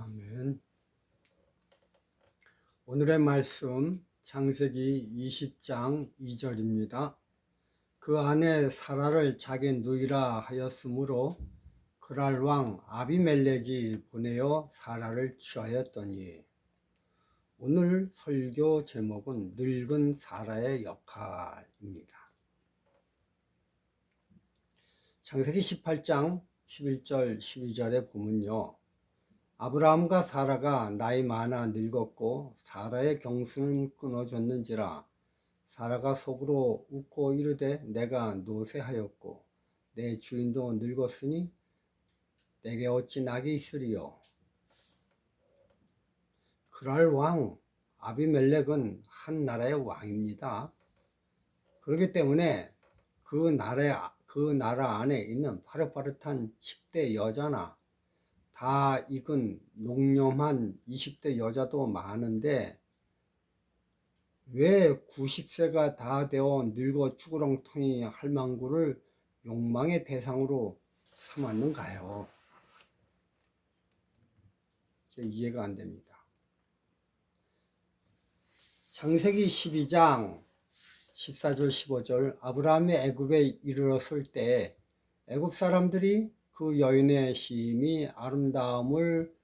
아멘. 오늘의 말씀 창세기 20장 2절입니다. 그 아내 사라를 자기 누이라 하였으므로 그랄 왕 아비멜렉이 보내어 사라를 취하였더니. 오늘 설교 제목은 늙은 사라의 역할입니다. 창세기 18장 11절 12절에 보면요, 아브라함과 사라가 나이 많아 늙었고 사라의 경수는 끊어졌는지라 사라가 속으로 웃고 이르되 내가 노쇠하였고 내 주인도 늙었으니 내게 어찌 낙이 있으리요. 그랄 왕 아비멜렉은 한 나라의 왕입니다. 그렇기 때문에 그 나라 안에 있는 파릇파릇한 10대 여자나 다 익은 농염한 20대 여자도 많은데 왜 90세가 다 되어 늙어 쭈그렁텅이 할망구를 욕망의 대상으로 삼았는가요? 이해가 안 됩니다. 창세기 12장 14절 15절 아브라함이 애굽에 이르렀을 때 애굽 사람들이 그 여인의 심히 아름다움을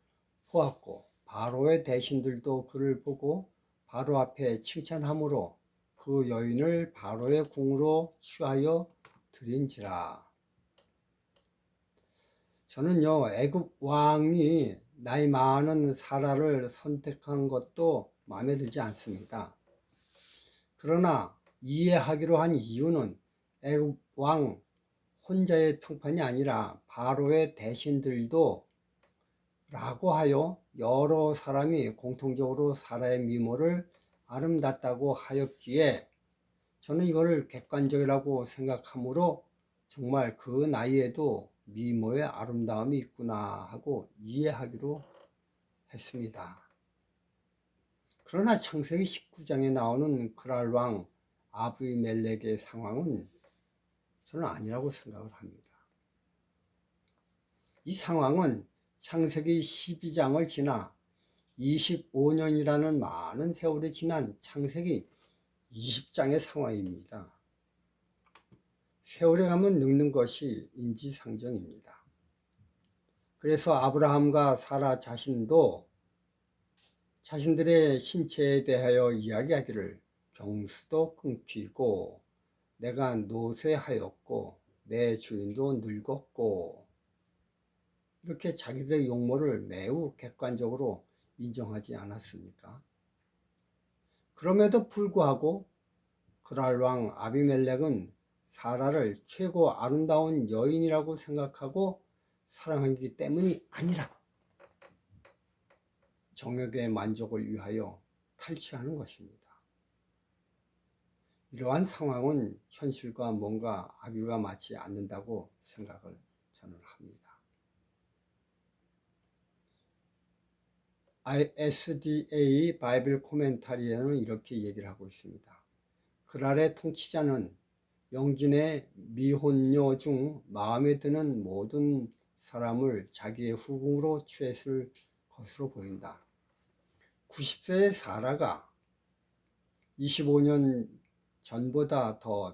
보았고 바로의 대신들도 그를 보고 바로 앞에 칭찬하므로 그 여인을 바로의 궁으로 취하여 드린지라. 저는요, 애굽 왕이 나이 많은 사라를 선택한 것도 마음에 들지 않습니다. 그러나 이해하기로 한 이유는 애굽 왕 혼자의 평판이 아니라 바로의 대신들도 라고 하여 여러 사람이 공통적으로 사라의 미모를 아름답다고 하였기에 저는 이거를 객관적이라고 생각하므로 정말 그 나이에도 미모의 아름다움이 있구나 하고 이해하기로 했습니다. 그러나 창세기 19장에 나오는 그랄 왕 아비멜렉의 상황은 저는 아니라고 생각을 합니다. 이 상황은 창세기 12장을 지나 25년이라는 많은 세월이 지난 창세기 20장의 상황입니다. 세월이 가면 늙는 것이 인지상정입니다. 그래서 아브라함과 사라 자신도 자신들의 신체에 대하여 이야기하기를 경수도 끊기고 내가 노쇠하였고 내 주인도 늙었고 이렇게 자기들의 용모를 매우 객관적으로 인정하지 않았습니까? 그럼에도 불구하고 그랄 왕 아비멜렉은 사라를 최고 아름다운 여인이라고 생각하고 사랑하기 때문이 아니라 정욕의 만족을 위하여 탈취하는 것입니다. 이러한 상황은 현실과 뭔가 악유가 맞지 않는다고 생각을 저는 합니다. SDA 바이블 코멘타리에는 이렇게 얘기를 하고 있습니다. 그랄의 통치자는 영진의 미혼녀 중 마음에 드는 모든 사람을 자기의 후궁으로 취했을 것으로 보인다. 90세의 사라가 25년 전보다 더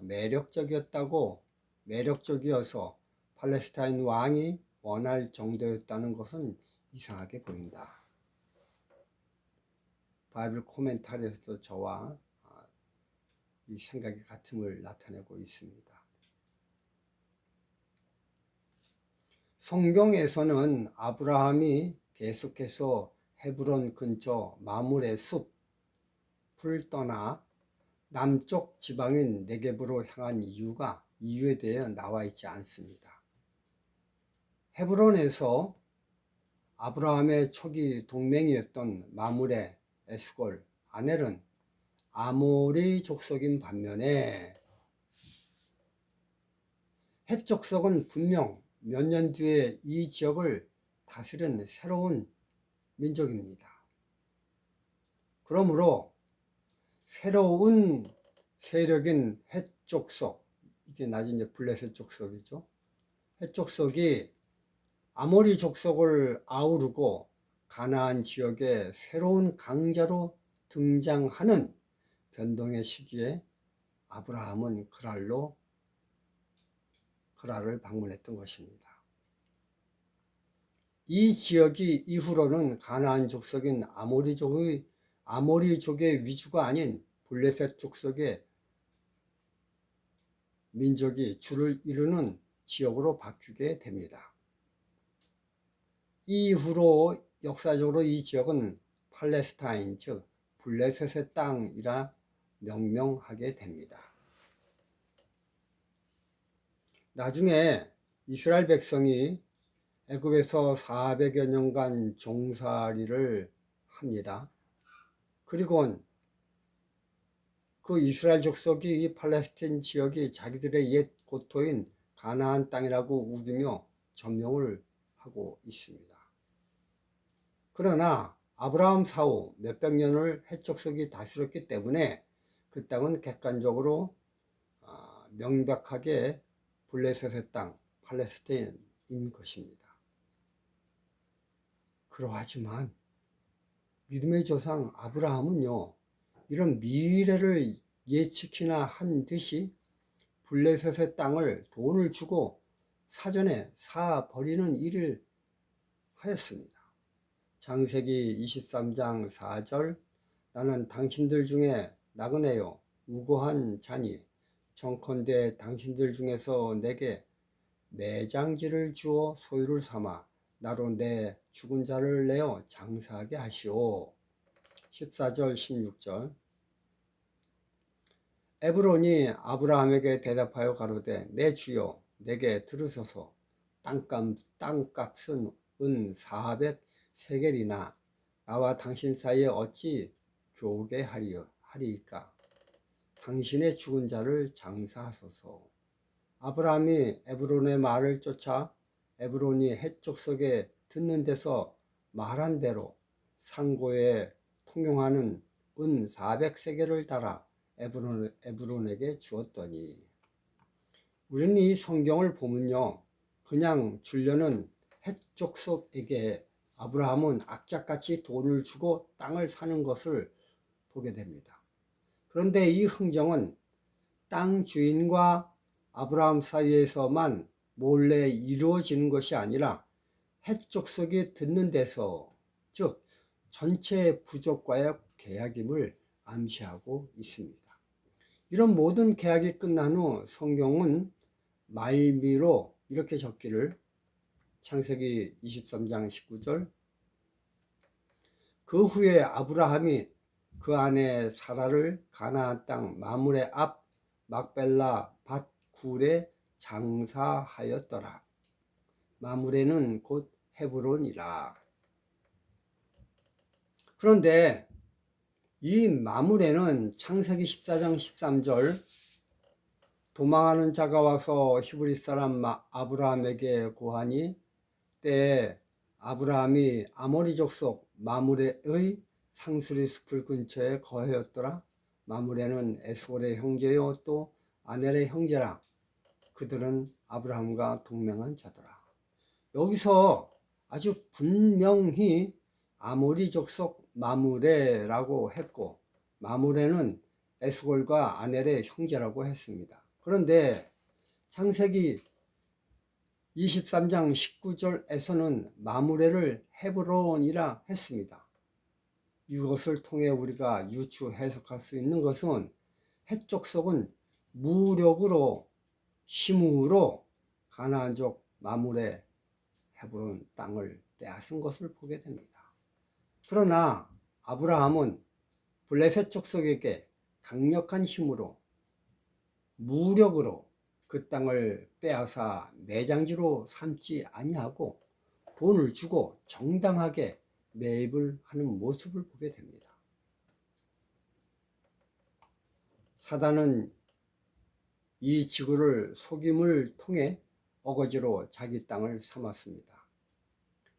매력적이어서 팔레스타인 왕이 원할 정도였다는 것은 이상하게 보인다. 바이블 코멘타리에서 저와 이 생각이 같음을 나타내고 있습니다. 성경에서는 아브라함이 계속해서 헤브론 근처 마물의 숲을 떠나 남쪽 지방인 네겝으로 향한 이유에 대해 나와 있지 않습니다. 헤브론에서 아브라함의 초기 동맹이었던 마물의 에스골 아넬은 아모리 족속인 반면에 헷 족속은 분명 몇 년 뒤에 이 지역을 다스리는 새로운 민족입니다. 그러므로 새로운 세력인 헷 족속, 이게 나중에 이제 블레셋 족속이죠. 헷 족속이 아모리 족속을 아우르고 가나안 지역의 새로운 강자로 등장하는 변동의 시기에 아브라함은 그랄을 방문했던 것입니다. 이 지역이 이후로는 가나안 족속인 아모리족의 위주가 아닌 블레셋 족속의 민족이 주를 이루는 지역으로 바뀌게 됩니다. 이후로 역사적으로 이 지역은 팔레스타인, 즉 블레셋의 땅이라 명명하게 됩니다. 나중에 이스라엘 백성이 애굽에서 400여 년간 종살이를 합니다. 그리고 그 이스라엘 족속이 이 팔레스타인 지역이 자기들의 옛 고토인 가나안 땅이라고 우기며 점령을 하고 있습니다. 그러나 아브라함 사후 몇백 년을 헷 족속이 다스렸기 때문에 그 땅은 객관적으로 명백하게 블레셋의 땅, 팔레스타인인 것입니다. 그러하지만 믿음의 조상 아브라함은요, 이런 미래를 예측이나 한 듯이 블레셋의 땅을 돈을 주고 사전에 사버리는 일을 하였습니다. 창세기 23장 4절 나는 당신들 중에 나그네요 우고한 자니 청컨대 당신들 중에서 내게 매장지를 주어 소유를 삼아 나로 내 죽은 자를 내어 장사하게 하시오. 14절 16절 에브론이 아브라함에게 대답하여 가로되 내 주여 내게 들으소서 땅값은 은 400세겔이나 나와 당신 사이에 어찌 교개하리이까 당신의 죽은 자를 장사하소서. 아브라함이 에브론의 말을 쫓아 에브론이 헷 족속에 듣는 데서 말한 대로 상고에 통용하는 은 400세겔을 달아 에브론에게 주었더니 우리는 이 성경을 보면요 그냥 주려는 헷 족속에게 아브라함은 악착같이 돈을 주고 땅을 사는 것을 보게 됩니다. 그런데 이 흥정은 땅 주인과 아브라함 사이에서만 몰래 이루어지는 것이 아니라 헷 족속이 듣는 데서, 즉 전체 부족과의 계약임을 암시하고 있습니다. 이런 모든 계약이 끝난 후 성경은 말미로 이렇게 적기를 창세기 23장 19절 그 후에 아브라함이 그 아내 사라를 가나안 땅 마므레 앞 막벨라 밭 굴에 장사하였더라. 마므레는 곧 헤브론이라. 그런데 이 마므레는 창세기 14장 13절 도망하는 자가 와서 히브리 사람 아브라함에게 고하니 때에 아브라함이 아모리 족속 마므레의 상수리 숲을 근처에 거하였더라. 마므레는 에스골의 형제요 또 아넬의 형제라. 그들은 아브라함과 동맹한 자더라. 여기서 아주 분명히 아모리 족속 마므레라고 했고 마므레는 에스골과 아넬의 형제라고 했습니다. 그런데 창세기 23장 19절에서는 마므레를 헤브론이라 했습니다. 이것을 통해 우리가 유추 해석할 수 있는 것은 헷 족속은 무력으로 힘으로 가나안족 마므레 헤브론 땅을 빼앗은 것을 보게 됩니다. 그러나 아브라함은 블레셋 족속에게 강력한 힘으로 무력으로 그 땅을 빼앗아 매장지로 삼지 아니하고 돈을 주고 정당하게 매입을 하는 모습을 보게 됩니다. 사단은 이 지구를 속임을 통해 어거지로 자기 땅을 삼았습니다.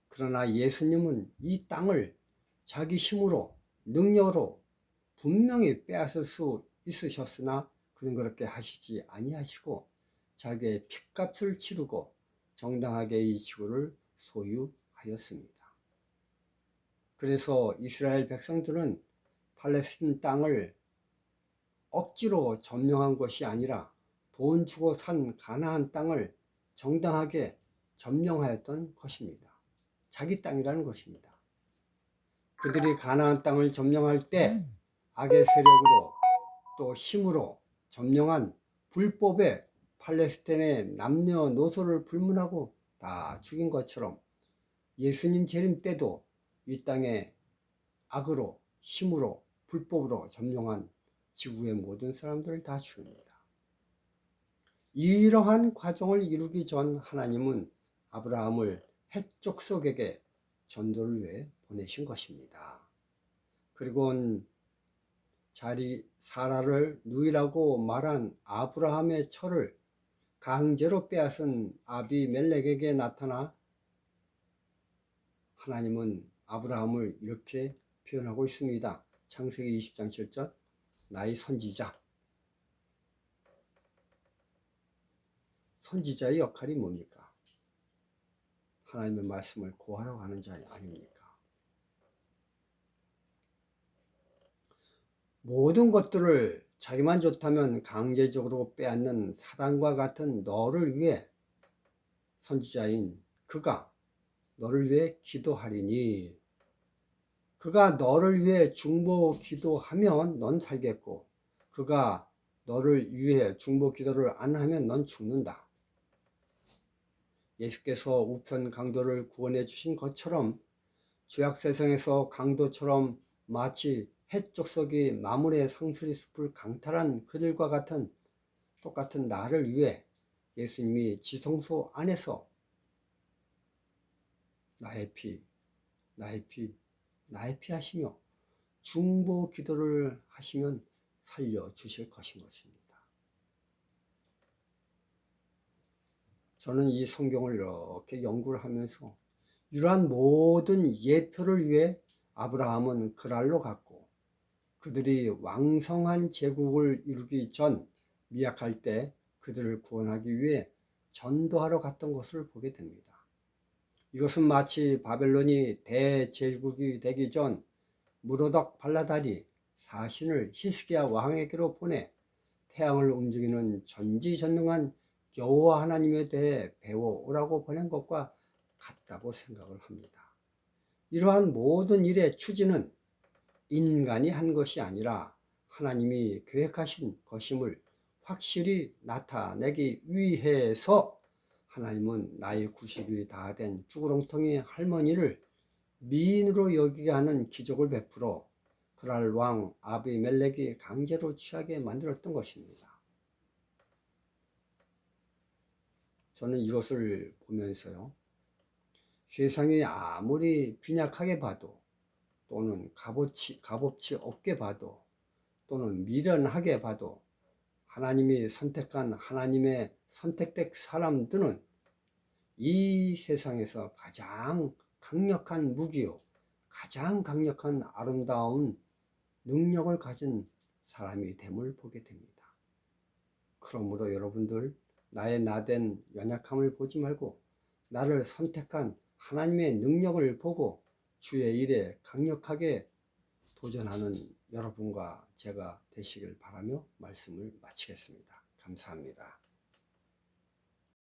그러나 예수님은 이 땅을 자기 힘으로 능력으로 분명히 빼앗을 수 있으셨으나 그는 그렇게 하시지 아니하시고 자기의 핏값을 치르고 정당하게 이 지구를 소유하였습니다. 그래서 이스라엘 백성들은 팔레스틴 땅을 억지로 점령한 것이 아니라 돈 주고 산 가나안 땅을 정당하게 점령하였던 것입니다. 자기 땅이라는 것입니다. 그들이 가나안 땅을 점령할 때 악의 세력으로 또 힘으로 점령한 불법의 팔레스틴의 남녀노소를 불문하고 다 죽인 것처럼 예수님 재림 때도 이 땅에 악으로 힘으로 불법으로 점령한 지구의 모든 사람들을 다 죽입니다. 이러한 과정을 이루기 전 하나님은 아브라함을 헷 족속에게 전도를 위해 보내신 것입니다. 그리고 사라를 누이라고 말한 아브라함의 처를 강제로 빼앗은 아비멜렉에게 나타나 하나님은 아브라함을 이렇게 표현하고 있습니다. 창세기 20장 7절 나의 선지자. 선지자의 역할이 뭡니까? 하나님의 말씀을 고하러 가는 자 아닙니까? 모든 것들을 자기만 좋다면 강제적으로 빼앗는 사단과 같은 너를 위해 선지자인 그가 너를 위해 기도하리니, 그가 너를 위해 중보 기도하면 넌 살겠고 그가 너를 위해 중보 기도를 안 하면 넌 죽는다. 예수께서 우편 강도를 구원해 주신 것처럼 죄악 세상에서 강도처럼 마치 헷 족속이 마물의 상수리 숲을 강탈한 그들과 같은 똑같은 나를 위해 예수님이 지성소 안에서 나의 피 하시며 중보 기도를 하시면 살려주실 것인 것입니다. 저는 이 성경을 이렇게 연구를 하면서 이러한 모든 예표를 위해 아브라함은 그랄로 갔고 그들이 왕성한 제국을 이루기 전 미약할 때 그들을 구원하기 위해 전도하러 갔던 것을 보게 됩니다. 이것은 마치 바벨론이 대제국이 되기 전 무로덕 발라달이 사신을 히스기야 왕에게로 보내 태양을 움직이는 전지전능한 여호와 하나님에 대해 배워오라고 보낸 것과 같다고 생각을 합니다. 이러한 모든 일의 추진은 인간이 한 것이 아니라 하나님이 계획하신 것임을 확실히 나타내기 위해서 하나님은 나의 90이 다 된 쭈구렁텅이 할머니를 미인으로 여기게 하는 기적을 베풀어 그랄 왕 아비멜렉이 강제로 취하게 만들었던 것입니다. 저는 이것을 보면서요, 세상이 아무리 빈약하게 봐도 또는 값없이 없게 봐도 또는 미련하게 봐도 하나님이 선택한 하나님의 선택된 사람들은 이 세상에서 가장 강력한 무기요, 가장 강력한 아름다운 능력을 가진 사람이 됨을 보게 됩니다. 그러므로 여러분들 나의 나된 연약함을 보지 말고 나를 선택한 하나님의 능력을 보고 주의 일에 강력하게 도전하는 여러분과 제가 되시길 바라며 말씀을 마치겠습니다. 감사합니다.